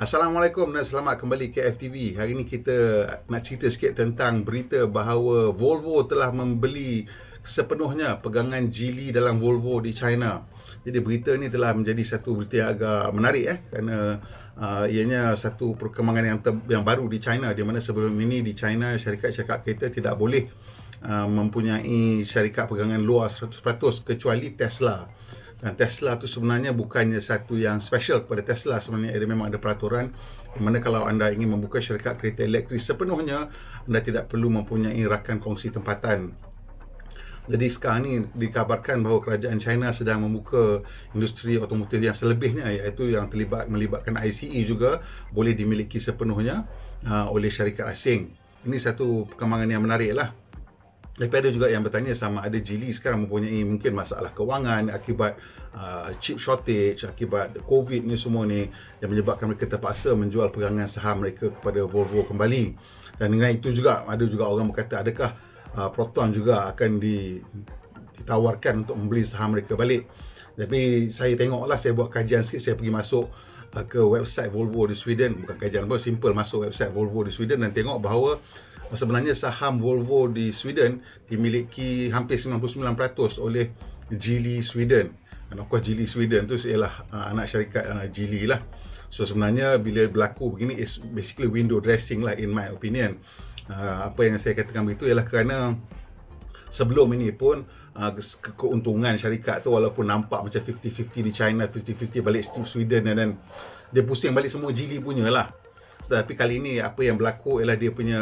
Assalamualaikum dan selamat kembali ke FTV. Hari ini kita nak cerita sikit tentang berita bahawa Volvo telah membeli sepenuhnya pegangan Geely dalam Volvo di China. Jadi berita ni telah menjadi satu berita yang agak menarik kerana ianya satu perkembangan yang baru di China, di mana sebelum ini di China syarikat-syarikat kereta tidak boleh mempunyai syarikat pegangan luar 100% kecuali Tesla. Dan Tesla tu sebenarnya bukannya satu yang special kepada Tesla. Sebenarnya ada memang ada peraturan di mana kalau anda ingin membuka syarikat kereta elektrik sepenuhnya, anda tidak perlu mempunyai rakan kongsi tempatan. Jadi sekarang ni dikabarkan bahawa kerajaan China sedang membuka industri otomotif yang selebihnya, iaitu yang melibatkan ICE juga boleh dimiliki sepenuhnya oleh syarikat asing. Ini satu perkembangan yang menarik lah. Tapi ada juga yang bertanya sama ada Geely sekarang mempunyai mungkin masalah kewangan akibat chip shortage, akibat COVID ni semua ni yang menyebabkan mereka terpaksa menjual pegangan saham mereka kepada Volvo kembali. Dan dengan itu juga ada juga orang berkata adakah Proton juga akan ditawarkan untuk membeli saham mereka balik. Tapi saya tengoklah, saya buat kajian sikit, saya pergi masuk ke website Volvo di Sweden. Bukan kajian apa, simple masuk website Volvo di Sweden dan tengok bahawa sebenarnya saham Volvo di Sweden dimiliki hampir 99% oleh Geely Sweden. Dan of course Geely Sweden tu ialah anak syarikat Geely lah. So sebenarnya bila berlaku begini is basically window dressing lah in my opinion. Apa yang saya katakan begitu ialah kerana sebelum ini pun keuntungan syarikat tu walaupun nampak macam 50-50 di China, 50-50 balik Sweden, dan dia pusing balik semua Geely punya lah. Tapi kali ini apa yang berlaku ialah dia punya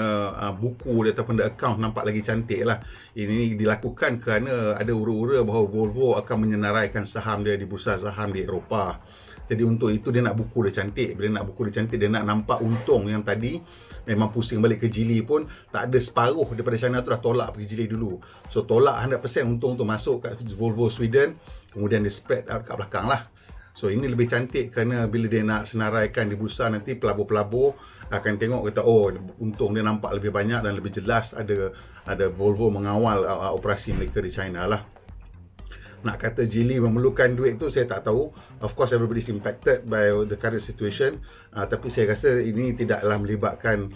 buku dia ataupun the account nampak lagi cantik lah. Ini dilakukan kerana ada ura-ura bahawa Volvo akan menyenaraikan saham dia di bursa saham di Eropah. Jadi untuk itu dia nak buku dia cantik. Bila nak buku dia cantik, dia nak nampak untung yang tadi memang pusing balik ke Geely pun tak ada separuh daripada China tu dah tolak pergi Geely dulu. So tolak 100% untung tu masuk kat Volvo Sweden, kemudian dia spread kat belakang lah. So ini lebih cantik kerana bila dia nak senaraikan di bursa nanti pelabur-pelabur akan tengok kata untung dia nampak lebih banyak dan lebih jelas ada Volvo mengawal operasi mereka di China lah. Nak kata Geely memerlukan duit tu saya tak tahu. Of course everybody is impacted by the current situation. Tapi saya rasa ini tidaklah melibatkan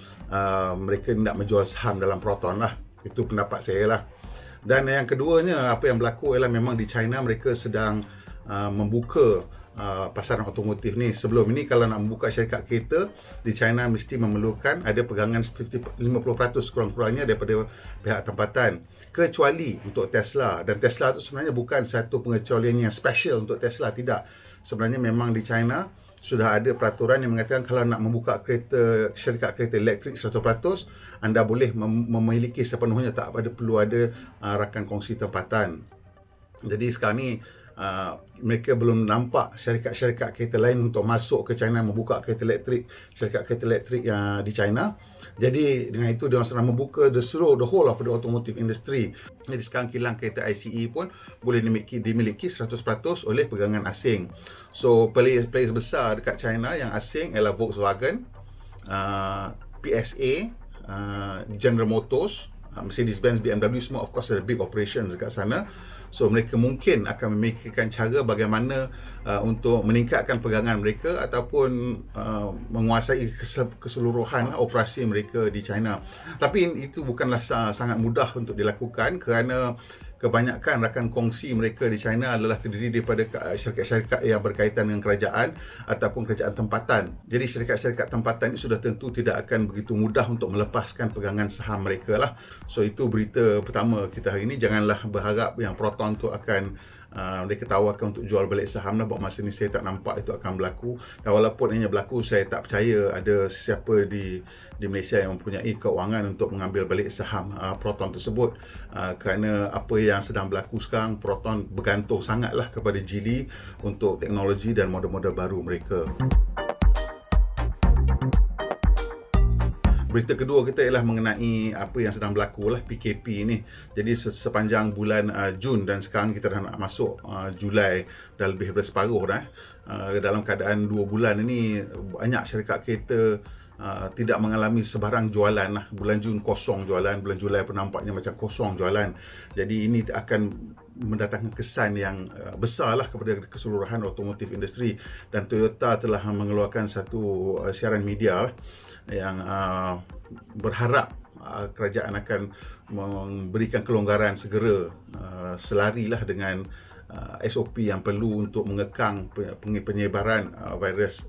mereka nak menjual saham dalam Proton lah. Itu pendapat saya lah. Dan yang keduanya apa yang berlaku ialah memang di China mereka sedang membuka pasaran otomotif ni. Sebelum ini kalau nak membuka syarikat kereta di China mesti memerlukan ada pegangan 50% kurang-kurangnya daripada pihak tempatan, kecuali untuk Tesla. Dan Tesla tu sebenarnya bukan satu pengecualian yang special untuk Tesla, tidak. Sebenarnya memang di China sudah ada peraturan yang mengatakan kalau nak membuka syarikat kereta elektrik 100%, anda boleh memiliki sepenuhnya, tak perlu ada rakan kongsi tempatan. Jadi sekarang ni mereka belum nampak syarikat-syarikat kereta lain untuk masuk ke China membuka kereta elektrik, syarikat kereta elektrik di China. Jadi dengan itu dia sedang membuka the whole of the automotive industry. Jadi sekarang kilang kereta ICE pun boleh dimiliki 100% oleh pegangan asing. So players besar dekat China yang asing ialah Volkswagen, PSA, General Motors, Mercedes-Benz, BMW, semua of course ada big operations dekat sana. So mereka mungkin akan memikirkan cara bagaimana untuk meningkatkan pegangan mereka ataupun menguasai keseluruhan operasi mereka di China. Tapi itu bukanlah sangat mudah untuk dilakukan kerana kebanyakan rakan kongsi mereka di China adalah terdiri daripada syarikat-syarikat yang berkaitan dengan kerajaan ataupun kerajaan tempatan. Jadi syarikat-syarikat tempatan ini sudah tentu tidak akan begitu mudah untuk melepaskan pegangan saham mereka lah. So itu berita pertama kita hari ini. Janganlah berharap yang Proton tu akan mereka tawarkan untuk jual balik saham lah. Buat masa ni saya tak nampak itu akan berlaku. Dan walaupun hanya berlaku, saya tak percaya ada siapa di Malaysia yang mempunyai keuangan untuk mengambil balik saham Proton tersebut. Kerana apa yang sedang berlaku sekarang, Proton bergantung sangatlah kepada Geely untuk teknologi dan model-model baru mereka. Berita kedua kita ialah mengenai apa yang sedang berlaku lah, PKP ni. Jadi sepanjang bulan Jun dan sekarang kita dah nak masuk Julai, dah lebih daripada separuh dah. Dalam keadaan 2 bulan ini banyak syarikat kereta tidak mengalami sebarang jualan lah. Bulan Jun kosong jualan, bulan Julai pun nampaknya macam kosong jualan. Jadi ini akan mendatangkan kesan yang besar lah kepada keseluruhan otomotif industri. Dan Toyota telah mengeluarkan satu siaran media yang berharap kerajaan akan memberikan kelonggaran segera, selarilah dengan SOP yang perlu untuk mengekang penyebaran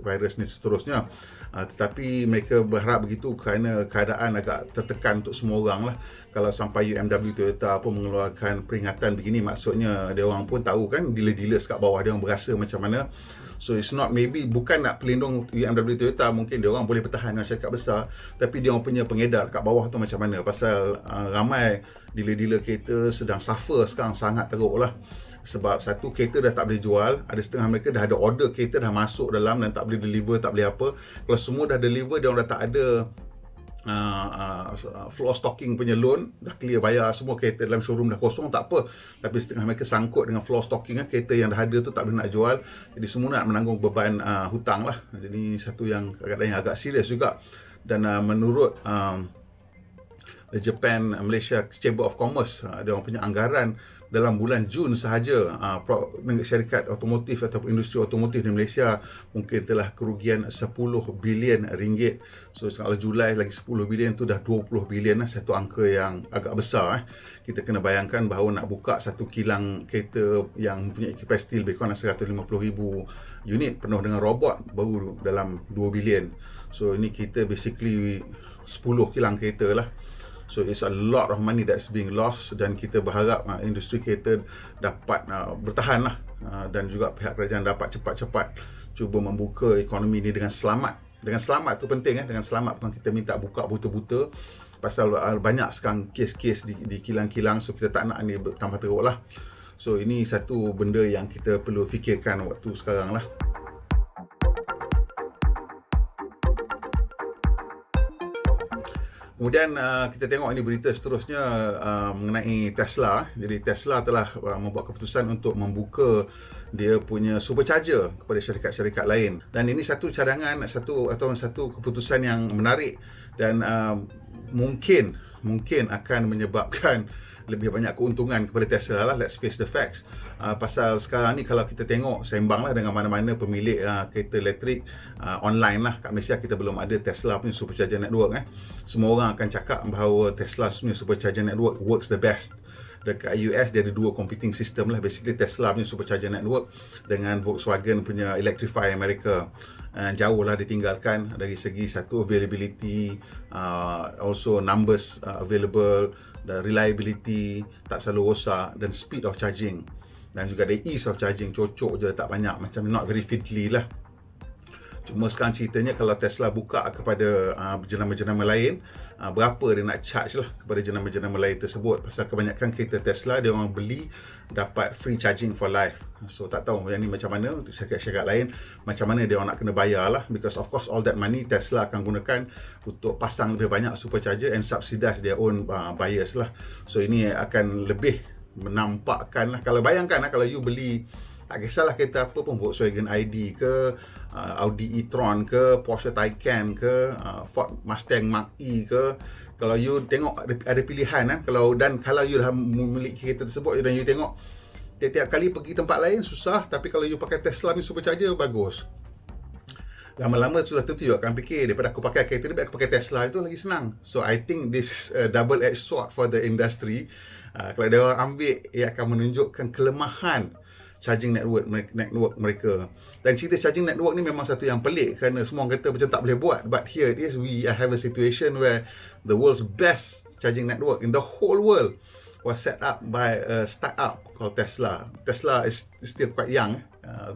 virus ni seterusnya. Tetapi mereka berharap begitu kerana keadaan agak tertekan untuk semua orang lah. Kalau sampai UMW Toyota pun mengeluarkan peringatan begini, maksudnya dia orang pun tahu kan, dealer-dealers kat bawah dia orang berasa macam mana. So it's not, maybe bukan nak pelindung UMW Toyota, mungkin dia orang boleh bertahan dengan syarikat besar, tapi dia orang punya pengedar kat bawah tu macam mana, pasal ramai dealer-dealer kereta sedang suffer sekarang sangat teruk lah. Sebab satu, kereta dah tak boleh jual, ada setengah mereka dah ada order kereta dah masuk dalam dan tak boleh deliver, tak boleh apa. Kalau semua dah deliver, dia orang dah tak ada floor stocking punya loan, dah clear bayar semua, kereta dalam showroom dah kosong, tak apa, tapi setengah mereka sangkut dengan floor stocking, kereta yang dah ada tu tak boleh nak jual, jadi semua nak menanggung beban hutang lah. Jadi satu yang kadang-kadang yang agak serius juga. Dan menurut Japan Malaysia Chamber of Commerce, dia orang punya anggaran dalam bulan Jun sahaja, syarikat otomotif ataupun industri otomotif di Malaysia mungkin telah kerugian 10 bilion ringgit. So kalau Julai lagi 10 bilion tu dah 20 bilion lah, satu angka yang agak besar. Kita kena bayangkan bahawa nak buka satu kilang kereta yang mempunyai kapasiti lebih kurang 150,000 unit penuh dengan robot baru dalam 2 bilion. So ini kita basically 10 kilang kereta lah. So it's a lot of money that's being lost, dan kita berharap industri kereta dapat bertahan lah, dan juga pihak kerajaan dapat cepat-cepat cuba membuka ekonomi ni dengan selamat. Dengan selamat tu penting, dengan selamat bukan kita minta buka buta-buta, pasal banyak sekarang kes-kes di kilang-kilang, so kita tak nak ni tambah teruk lah. So ini satu benda yang kita perlu fikirkan waktu sekarang lah. Kemudian kita tengok ini berita seterusnya mengenai Tesla. Jadi Tesla telah membuat keputusan untuk membuka dia punya supercharger kepada syarikat-syarikat lain. Dan ini satu cadangan, satu keputusan yang menarik, dan mungkin akan menyebabkan lebih banyak keuntungan kepada Tesla lah. Let's face the facts. Pasal sekarang ni kalau kita tengok, sembang lah dengan mana-mana pemilik kereta elektrik online lah. Kat Malaysia kita belum ada Tesla punya supercharger network. Semua orang akan cakap bahawa Tesla punya supercharger network works the best. Dekat US dia ada dua competing system lah. Basically Tesla punya supercharger network dengan Volkswagen punya Electrify America. Jauh lah ditinggalkan dari segi satu availability, also numbers available, the reliability tak selalu rosak, dan speed of charging, dan juga the ease of charging, cocok je, tak banyak macam not very fiddly lah. Cuma sekarang ceritanya kalau Tesla buka kepada jenama-jenama lain, berapa dia nak charge lah kepada jenama-jenama lain tersebut. Pasal kebanyakan kereta Tesla dia orang beli dapat free charging for life. So tak tahu yang ni macam mana syarikat-syarikat lain, macam mana dia orang nak kena bayar lah. Because of course all that money Tesla akan gunakan untuk pasang lebih banyak supercharger and subsidize their own buyers lah. So ini akan lebih menampakkan lah. Kalau bayangkan lah, kalau you beli, tak kisahlah kereta apa pun, Volkswagen ID ke, Audi e-tron ke, Porsche Taycan ke, Ford Mustang Mach-E ke, kalau you tengok ada pilihan kalau you dah memiliki kereta tersebut dan you tengok tiap-tiap kali pergi tempat lain susah, tapi kalau you pakai Tesla ni supercharger bagus. Lama-lama sudah tentu you akan fikir, daripada aku pakai kereta ni, aku pakai Tesla, itu lagi senang. So I think this double-edged sword for the industry. Kalau dia orang ambil, ia akan menunjukkan kelemahan charging network mereka. Dan cerita charging network ni memang satu yang pelik, kerana semua orang kata macam tak boleh buat, but here it is, we have a situation where the world's best charging network in the whole world was set up by a startup called Tesla. Tesla is still quite young,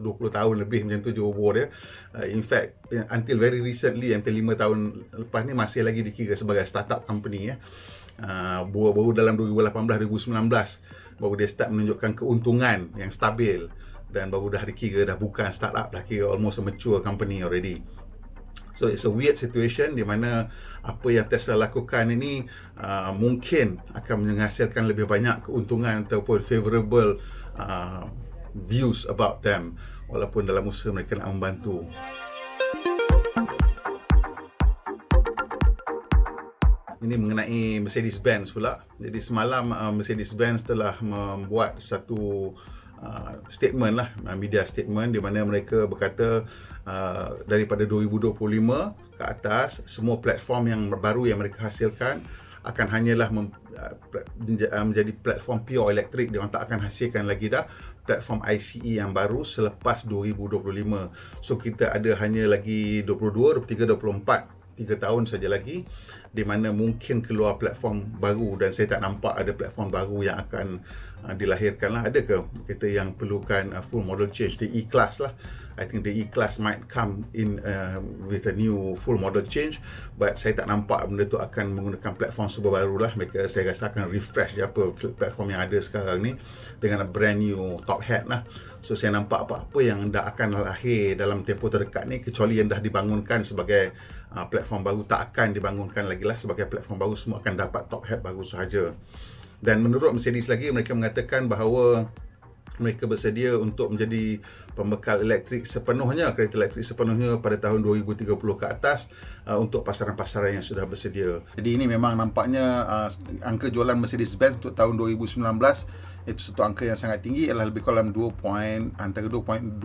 20 tahun lebih macam tu je umur dia. In fact, until very recently, until 5 tahun lepas ni masih lagi dikira sebagai startup company. Baru dalam 2018-2019 baru dia start menunjukkan keuntungan yang stabil, dan baru dah dikira dah bukan startup, dah kira almost a mature company already. So it's a weird situation di mana apa yang Tesla lakukan ini mungkin akan menghasilkan lebih banyak keuntungan ataupun favorable views about them, walaupun dalam usaha mereka nak membantu. Ini mengenai Mercedes-Benz pula. Jadi semalam Mercedes-Benz telah membuat satu statement lah, media statement di mana mereka berkata daripada 2025 ke atas, semua platform yang baru yang mereka hasilkan akan hanyalah menjadi platform pure elektrik. Dia orang tak akan hasilkan lagi dah platform ICE yang baru selepas 2025. So kita ada hanya lagi 22, 23, 24 3 tahun saja lagi di mana mungkin keluar platform baru, dan saya tak nampak ada platform baru yang akan dilahirkan lah. Adakah kita yang perlukan full model change? The E-Class lah, I think the E-Class might come in with a new full model change, but saya tak nampak benda tu akan menggunakan platform super baru lah. Mereka saya rasa akan refresh je apa platform yang ada sekarang ni dengan a brand new top hat lah. So saya nampak apa-apa yang dah akan lahir dalam tempoh terdekat ni, kecuali yang dah dibangunkan sebagai platform baru, tak akan dibangunkan lagi lah sebagai platform baru, semua akan dapat top hat baru sahaja. Dan menurut Mercedes lagi, mereka mengatakan bahawa mereka bersedia untuk menjadi pembekal elektrik sepenuhnya, kereta elektrik sepenuhnya pada tahun 2030 ke atas untuk pasaran-pasaran yang sudah bersedia. Jadi ini memang nampaknya angka jualan Mercedes-Benz untuk tahun 2019 itu satu angka yang sangat tinggi, ialah lebih kurang antara 2.2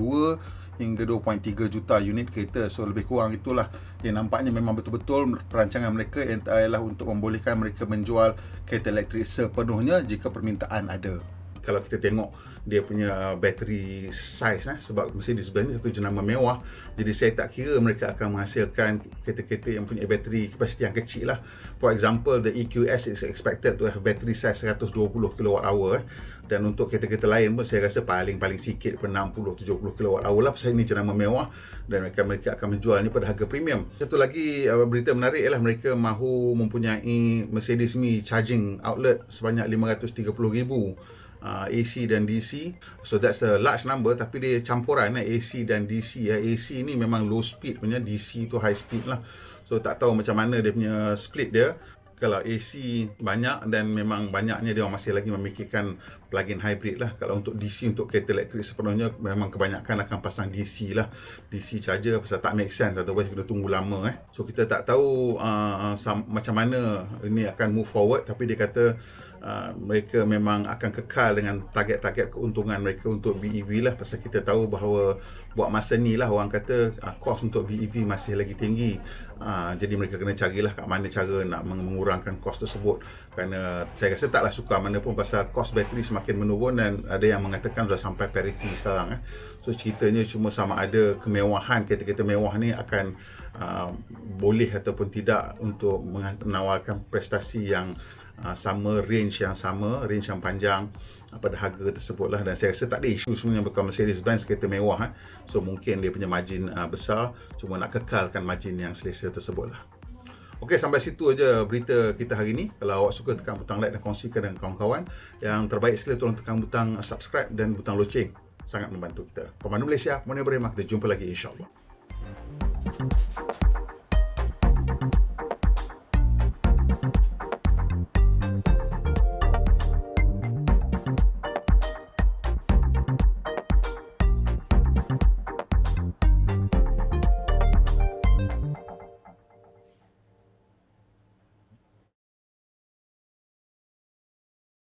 hingga 2.3 juta unit kereta. So lebih kurang itulah yang nampaknya memang betul-betul perancangan mereka ialah untuk membolehkan mereka menjual kereta elektrik sepenuhnya jika permintaan ada. Kalau kita tengok dia punya battery size sebab Mercedes-Benz ni satu jenama mewah, jadi saya tak kira mereka akan menghasilkan kereta-kereta yang punya battery kapasiti yang kecil lah. For example, the EQS is expected to have battery size 120 kWh dan untuk kereta-kereta lain pun saya rasa paling sikit pun 60-70 kWh lah. Pasal ini jenama mewah dan mereka akan menjualnya pada harga premium. Satu lagi berita menarik ialah mereka mahu mempunyai Mercedes-Me charging outlet sebanyak 530,000 AC dan DC. So that's a large number, tapi dia campuran AC dan DC. AC ni memang low speed punya, DC tu high speed lah. So tak tahu macam mana dia punya split dia. Kalau AC banyak dan memang banyaknya dia masih lagi memikirkan plug-in hybrid lah. Kalau untuk DC, untuk kereta elektrik sepenuhnya, memang kebanyakan akan pasang DC lah, DC charger, pasal tak make sense, otherwise kita tunggu lama. So kita tak tahu macam mana ini akan move forward, tapi dia kata mereka memang akan kekal dengan target-target keuntungan mereka untuk BEV lah. Pasal kita tahu bahawa buat masa ni lah orang kata kos untuk BEV masih lagi tinggi. Jadi mereka kena carilah kat mana cara nak mengurangkan kos tersebut. Kerana saya rasa taklah suka mana pun pasal kos bateri semakin menurun, dan ada yang mengatakan sudah sampai parity sekarang. So ceritanya cuma sama ada kemewahan kereta-kereta mewah ni akan boleh ataupun tidak untuk menawarkan prestasi yang sama, range yang panjang pada harga tersebut lah. Dan saya rasa tak ada isu sebenarnya berkaitan Mercedes-Benz kereta mewah. So mungkin dia punya margin besar, cuma nak kekalkan margin yang selesa tersebut lah. Okey, sampai situ aja berita kita hari ni. Kalau awak suka, tekan butang like dan kongsikan dengan kawan-kawan. Yang terbaik sekali tolong tekan butang subscribe dan butang loceng, sangat membantu kita. Pemandu Malaysia, Moni Ibrahim, kita jumpa lagi insya-Allah.